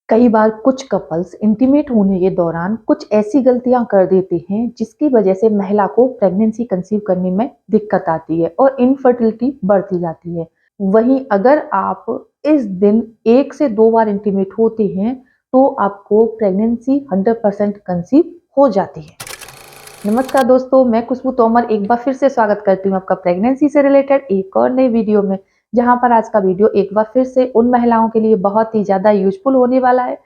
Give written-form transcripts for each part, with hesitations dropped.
कई बार कुछ couples intimate होने के दौरान कुछ ऐसी गलतियां कर देते हैं जिसकी वजह से महिला को प्रेगनेंसी कंसीव करने में दिक्कत आती है और इनफर्टिलिटी बढ़ती जाती है। वहीं अगर आप इस दिन 1 से 2 बार इंटीमेट होते हैं तो आपको प्रेगनेंसी 100% कंसीव हो जाती है। नमस्कार दोस्तों, मैं खुशबू तोमर एक बार फिर से स्वागत करती हूँ आपका प्रेगनेंसी से रिलेटेड एक और नई वीडियो में। जहाँ पर आज का वीडियो एक बार फिर से उन महिलाओं के लिए बहुत ही ज़्यादा यूजफुल होने वाला है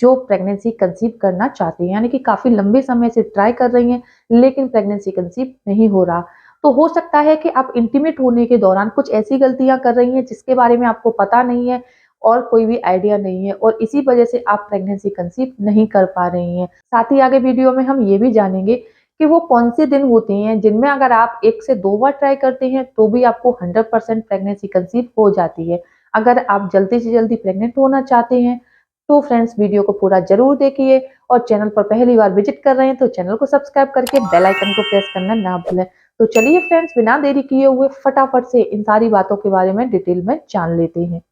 जो प्रेगनेंसी कंसीव करना चाहती हैं, यानी कि काफ़ी लंबे समय से ट्राई कर रही हैं लेकिन प्रेगनेंसी कंसीव नहीं हो रहा। तो हो सकता है कि आप इंटीमेट होने के दौरान कुछ ऐसी गलतियां कर रही हैं जिसके बारे में आपको पता नहीं है और कोई भी आइडिया नहीं है और इसी वजह से आप प्रेगनेंसी कंसीव नहीं कर पा रही हैं। साथ ही आगे वीडियो में हम ये भी जानेंगे कि वो कौन से दिन होते हैं जिनमें अगर आप 1 से 2 बार ट्राई करते हैं तो भी आपको 100% प्रेगनेंसी कंसीव हो जाती है। अगर आप जल्दी से जल्दी प्रेग्नेंट होना चाहते हैं तो फ्रेंड्स वीडियो को पूरा जरूर देखिए और चैनल पर पहली बार विजिट कर रहे हैं तो चैनल को सब्सक्राइब करके बेल आइकन को प्रेस करना ना भूलें। तो चलिए फ्रेंड्स, बिना देरी किए हुए फटाफट से इन सारी बातों के बारे में डिटेल में जान लेते हैं।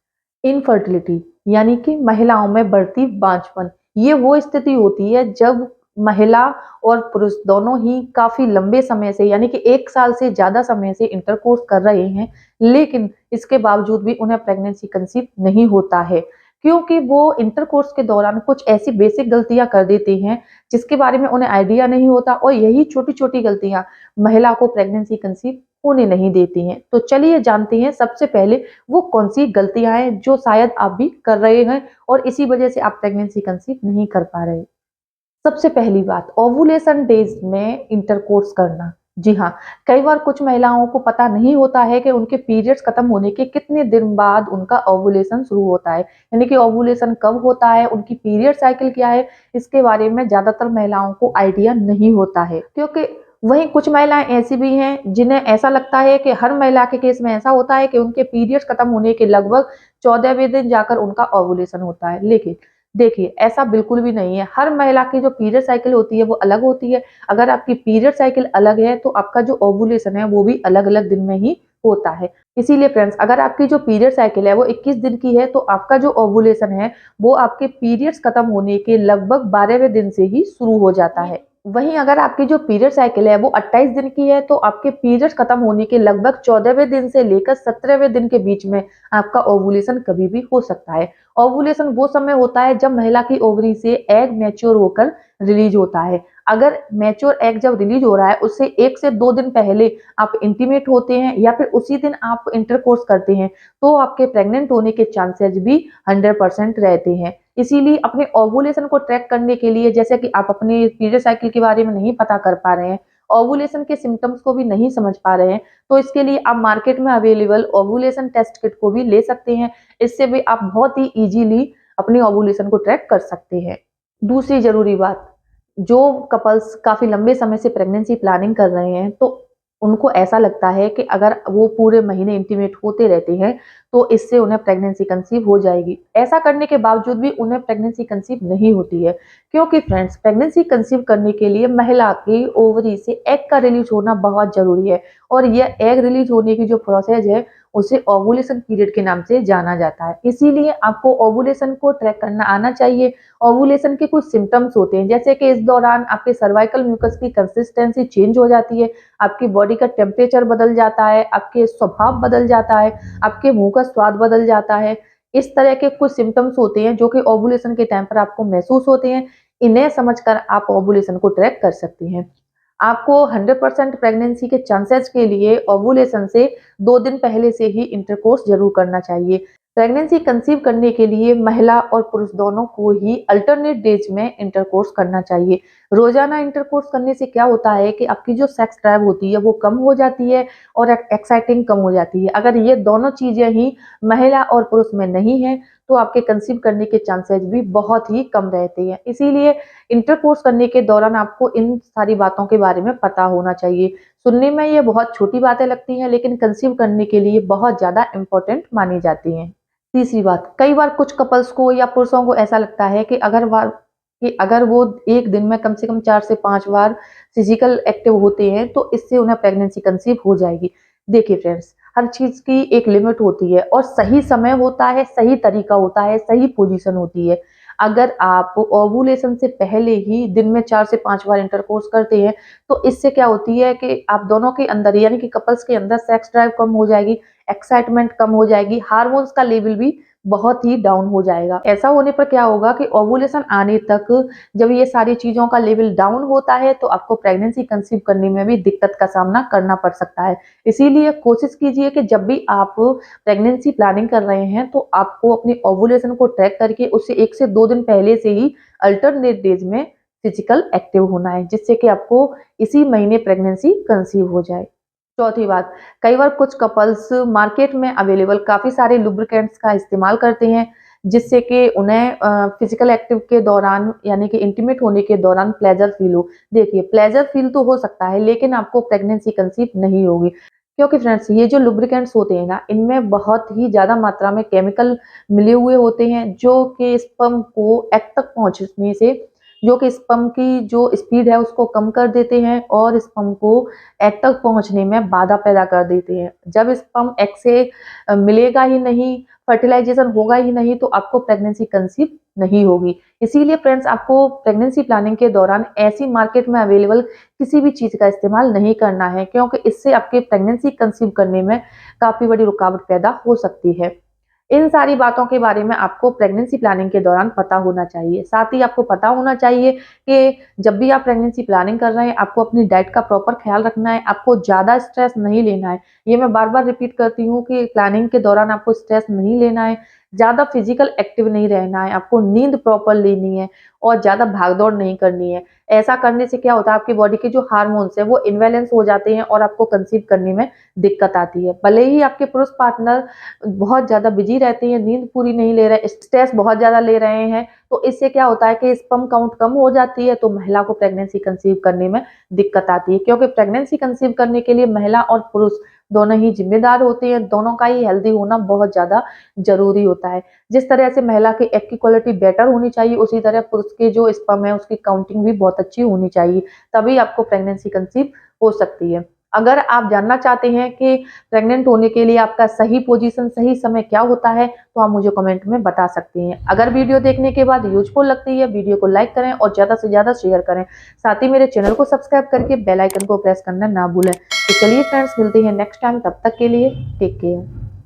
इनफर्टिलिटी यानी कि महिलाओं में बढ़ती बांझपन, ये वो स्थिति होती है जब महिला और पुरुष दोनों ही काफी लंबे समय से यानी कि 1 साल से ज्यादा समय से इंटरकोर्स कर रहे हैं लेकिन इसके बावजूद भी उन्हें प्रेगनेंसी कंसीव नहीं होता है क्योंकि वो इंटरकोर्स के दौरान कुछ ऐसी बेसिक गलतियां कर देते हैं जिसके बारे में उन्हें आइडिया नहीं होता और यही छोटी छोटी गलतियां महिला को प्रेगनेंसी कंसीव होने नहीं देती हैं। तो चलिए जानते हैं सबसे पहले वो कौन सी गलतियां हैं जो शायद आप भी कर रहे हैं और इसी वजह से आप प्रेगनेंसी कंसीव नहीं कर पा रहे। सबसे पहली बात, ओवुलेशन डेज में इंटरकोर्स करना। जी हाँ, कई बार कुछ महिलाओं को पता नहीं होता है कि उनके पीरियड्स खत्म होने के कितने दिन बाद उनका ओवुलेशन शुरू होता है, यानी कि ओवुलेशन कब होता है, उनकी पीरियड साइकिल क्या है, इसके बारे में ज्यादातर महिलाओं को आइडिया नहीं होता है। क्योंकि वहीं कुछ महिलाएं ऐसी भी हैं जिन्हें ऐसा लगता है कि हर महिला के केस में ऐसा होता है कि उनके पीरियड्स खत्म होने के लगभग 14वें दिन जाकर उनका ओवुलेशन होता है। लेकिन देखिए, ऐसा बिल्कुल भी नहीं है। हर महिला की जो पीरियड साइकिल होती है वो अलग होती है। अगर आपकी पीरियड साइकिल अलग है तो आपका जो ओवुलेशन है वो भी अलग-अलग दिन में ही होता है। इसीलिए फ्रेंड्स, अगर आपकी जो पीरियड साइकिल है वो 21 दिन की है तो आपका जो ओवुलेशन है वो आपके पीरियड्स खत्म होने के लगभग 12वें दिन से ही शुरू हो जाता है। वहीं अगर आपकी जो पीरियड साइकिल है वो 28 दिन की है तो आपके पीरियड्स खत्म होने के लगभग 14वें दिन से लेकर 17वें दिन के बीच में आपका ओवुलेशन कभी भी हो सकता है। ओवुलेशन वो समय होता है जब महिला की ओवरी से एग मैच्योर होकर रिलीज होता है। अगर मैच्योर एग जब रिलीज हो रहा है उससे 1 से 2 दिन पहले आप इंटीमेट होते हैं या फिर उसी दिन आप इंटरकोर्स करते हैं तो आपके प्रेग्नेंट होने के चांसेस भी 100% रहते हैं। इसीलिए अपने ओवुलेशन को ट्रैक करने के लिए, जैसे कि आप अपने पीरियड साइकिल के बारे में नहीं पता कर पा रहे हैं, ओवुलेशन के सिम्टम्स को भी नहीं समझ पा रहे हैं, तो इसके लिए आप मार्केट में अवेलेबल ओवुलेशन टेस्ट किट को भी ले सकते हैं। इससे भी आप बहुत ही इजीली अपनी ओवुलेशन को ट्रैक कर सकते हैं। दूसरी जरूरी बात, जो कपल्स काफी लंबे समय से प्रेगनेंसी प्लानिंग कर रहे हैं तो उनको ऐसा लगता है कि अगर वो पूरे महीने इंटीमेट होते रहते हैं तो इससे उन्हें प्रेगनेंसी कंसीव हो जाएगी। ऐसा करने के बावजूद भी उन्हें प्रेगनेंसी कंसीव नहीं होती है क्योंकि फ्रेंड्स, प्रेगनेंसी कंसीव करने के लिए महिला की ओवरी से एग का रिलीज होना बहुत जरूरी है और यह एग रिलीज होने की जो प्रोसेस है उसे ओवुलेशन पीरियड के नाम से जाना जाता है। इसीलिए आपको ओवुलेशन को ट्रैक करना आना चाहिए। ओवुलेशन के कुछ सिम्टम्स होते हैं, जैसे कि इस दौरान आपके सर्वाइकल म्यूकस की कंसिस्टेंसी चेंज हो जाती है, आपकी बॉडी का टेम्परेचर बदल जाता है, आपके स्वभाव बदल जाता है, आपके मुंह का स्वाद बदल जाता है। इस तरह के कुछ सिम्टम्स होते हैं जो कि ओवुलेशन के टाइम पर आपको महसूस होते हैं। इन्हें समझकर आप ओवुलेशन को ट्रैक कर सकते हैं। आपको 100% प्रेगनेंसी के चांसेस के लिए ओवुलेशन से 2 दिन पहले से ही इंटरकोर्स जरूर करना चाहिए। प्रेगनेंसी कंसीव करने के लिए महिला और पुरुष दोनों को ही अल्टरनेट डेज में इंटरकोर्स करना चाहिए। रोजाना इंटरकोर्स करने से क्या होता है कि आपकी जो सेक्स ड्राइव होती है वो कम हो जाती है और एक्साइटिंग कम हो जाती है। अगर ये दोनों चीजें ही महिला और पुरुष में नहीं है तो आपके कंसीव करने के चांसेस भी बहुत ही कम रहते हैं। इसीलिए इंटरकोर्स करने के दौरान आपको इन सारी बातों के बारे में पता होना चाहिए। सुनने में ये बहुत छोटी बातें लगती हैं लेकिन कंसीव करने के लिए बहुत ज्यादा इंपॉर्टेंट मानी जाती हैं। तीसरी बात, कई बार कुछ कपल्स को या पुरुषों को ऐसा लगता है कि अगर वो एक दिन में कम से कम 4 से 5 बार फिजिकल एक्टिव होते हैं तो इससे उन्हें प्रेगनेंसी कंसीव हो जाएगी। देखिए फ्रेंड्स, हर चीज की एक लिमिट होती है और सही समय होता है, सही तरीका होता है, सही पोजीशन होती है। अगर आप ओवुलेशन से पहले ही दिन में 4 से 5 बार इंटरकोर्स करते हैं, तो इससे क्या होती है कि आप दोनों के अंदर यानी कि कपल्स के अंदर सेक्स ड्राइव कम हो जाएगी, एक्साइटमेंट कम हो जाएगी, हार्मोन्स का लेवल भी बहुत ही डाउन हो जाएगा। ऐसा होने पर क्या होगा कि ओवुलेशन आने तक जब ये सारी चीज़ों का लेवल डाउन होता है, तो आपको प्रेगनेंसी कंसीव करने में भी दिक्कत का सामना करना पड़ सकता है। इसीलिए कोशिश कीजिए कि जब भी आप प्रेगनेंसी प्लानिंग कर रहे हैं, तो आपको अपनी ओवुलेशन को ट्रैक करके उससे 1 से 2 दिन पहले से ही अल्टरनेट डेज में फिजिकल एक्टिव होना है, जिससे कि आपको इसी महीने प्रेगनेंसी कंसीव हो जाए। चौथी बात, कई बार कुछ कपल्स मार्केट में अवेलेबल काफ़ी सारे लुब्रिकेंट्स का इस्तेमाल करते हैं, जिससे कि उन्हें फिजिकल एक्टिव के दौरान यानी कि इंटीमेट होने के दौरान प्लेजर फील हो। देखिए, प्लेजर फील तो हो सकता है, लेकिन आपको प्रेगनेंसी कंसीव नहीं होगी, क्योंकि फ्रेंड्स ये जो लुब्रिकेंट्स होते हैं ना, इनमें बहुत ही ज़्यादा मात्रा में केमिकल मिले हुए होते हैं, जो कि स्पर्म को एग तक पहुँचने से जो कि स्पर्म की जो स्पीड है उसको कम कर देते हैं और स्पर्म को एग तक पहुंचने में बाधा पैदा कर देते हैं। जब स्पर्म एग से मिलेगा ही नहीं, फर्टिलाइजेशन होगा ही नहीं, तो आपको प्रेगनेंसी कंसीव नहीं होगी। इसीलिए फ्रेंड्स, आपको प्रेगनेंसी प्लानिंग के दौरान ऐसी मार्केट में अवेलेबल किसी भी चीज़ का इस्तेमाल नहीं करना है, क्योंकि इससे आपके प्रेगनेंसी कंसीव करने में काफ़ी बड़ी रुकावट पैदा हो सकती है। इन सारी बातों के बारे में आपको प्रेगनेंसी प्लानिंग के दौरान पता होना चाहिए। साथ ही आपको पता होना चाहिए कि जब भी आप प्रेगनेंसी प्लानिंग कर रहे हैं, आपको अपनी डाइट का प्रॉपर ख्याल रखना है, आपको ज़्यादा स्ट्रेस नहीं लेना है। ये मैं बार-बार रिपीट करती हूँ कि प्लानिंग के दौरान आपको स्ट्रेस नहीं लेना है, ज़्यादा फिजिकल एक्टिव नहीं रहना है, आपको नींद प्रॉपर लेनी है और ज़्यादा भाग-दौड़ नहीं करनी है। ऐसा करने से क्या होता है, आपकी बॉडी के जो हार्मोन्स हैं वो इम्बैलेंस हो जाते हैं और आपको कंसीव करने में दिक्कत आती है। भले ही आपके पुरुष पार्टनर बहुत ज़्यादा बिज़ी रहते हैं, नींद पूरी नहीं ले रहे, स्ट्रेस बहुत ज़्यादा ले रहे हैं, तो इससे क्या होता है कि स्पर्म काउंट कम हो जाती है, तो महिला को प्रेगनेंसी कंसीव करने में दिक्कत आती है। क्योंकि प्रेगनेंसी कंसीव करने के लिए महिला और पुरुष दोनों ही ज़िम्मेदार होते हैं, दोनों का ही हेल्दी होना बहुत ज़्यादा ज़रूरी होता है। जिस तरह से महिला की एग की क्वालिटी बेटर होनी चाहिए, उसी तरह पुरुष के जो स्पर्म है उसकी काउंटिंग भी बहुत अच्छी होनी चाहिए, तभी आपको प्रेगनेंसी कंसीव हो सकती है। अगर आप जानना चाहते हैं कि प्रेग्नेंट होने के लिए आपका सही पोजीशन, सही समय क्या होता है, तो आप मुझे कमेंट में बता सकते हैं। अगर वीडियो देखने के बाद यूज़फुल लगती है, वीडियो को लाइक करें और ज़्यादा से ज़्यादा शेयर करें। साथ ही मेरे चैनल को सब्सक्राइब करके बेल आइकन को प्रेस करना ना भूलें। तो चलिए फ्रेंड्स, मिलते हैं नेक्स्ट टाइम, तब तक के लिए टेक केयर।